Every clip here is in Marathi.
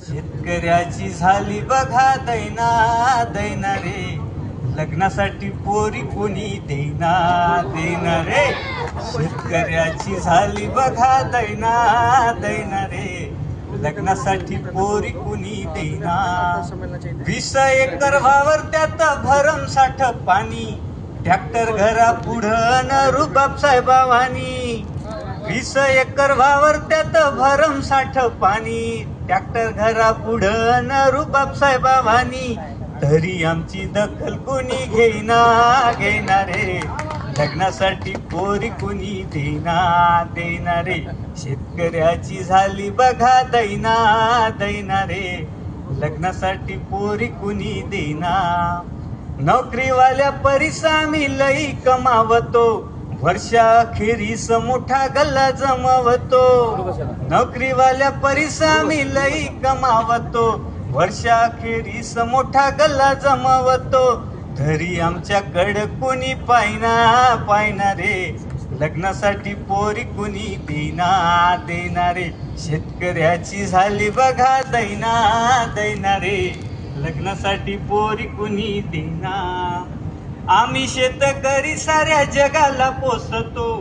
शेतकऱ्याची झाली बघा दैना दैना रे, लग्नासाठी पोरी कोणी देना देना रे. शेतकऱ्याची झाली बघा दैना दैना रे, लग्नासाठी पोरी कुणी देना. 20 एकर वावर त्यात भरमसाठ पाणी, ट्रॅक्टर घरा पुढं न रुबाब साहेबावानी. 20 एकर वावर त्यात भरमसाठ पाणी, ट्रॅक्टर घरा पुढं न रुबाब साहेबावानी. तरी आमची दखल कोणी घेईना घेणार रे, लग्नासाठी पोरी कुणी देना देना रे. शेतकऱ्याची झाली बघा दैना दैना रे, लग्नासाठी पोरी कुणी देना. नोकरीवाल्या परिसामी लई कमावतो, वर्षाखेरीस मोठा गल्ला जमवतो. नोकरीवाल्या परिसामी लई कमावतो, वर्षाखेरीस मोठा गल्ला जमवतो. तरी आमच्याकडं कोणी पायना पायना रे, लग्नासाठी पोरी कुणी देना देना रे. शेतकऱ्याची झाली बघा दैना दैना रे, लग्नासाठी पोरी कुणी देना. आम्ही शेतकरी साऱ्या जगाला पोसतो,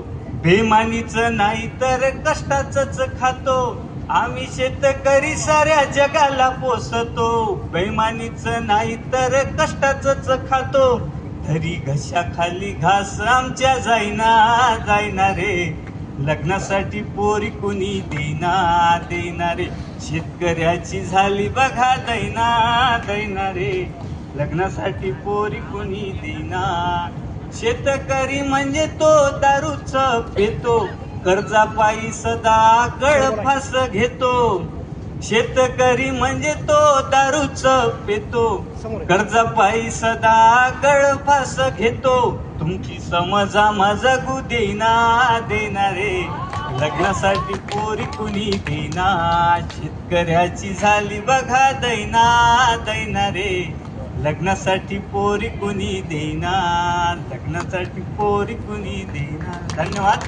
बेमानीचं नाही तर कष्टाचंच खातो. आम्ही शेतकरी साऱ्या जगाला पोसतो, बेमानीचं नाही तर कष्टाचंच खातो. तरी घशाखाली घास आमच्या जाईना जाईना रे, लग्नासाठी पोरी कुणी देना देना रे. शेतकऱ्याची झाली बघा दैना दैना रे, लग्नासाठी पोरी कुणी देना. शेतकरी म्हणजे तो दारूच पेतो, कर्जापायी सदा गळफास घेतो. शेतकरी म्हणजे तो दारूच पेतो, कर्जापायी सदा गळफास घेतो. तुमची समजा जगू देना देना रे, लग्नासाठी पोरी कुणी देना. शेतकऱ्याची झाली बघा दैना दैना रे, लग्नासाठी पोरी कुणी देना, लग्नासाठी पोरी कुणी देना. धन्यवाद.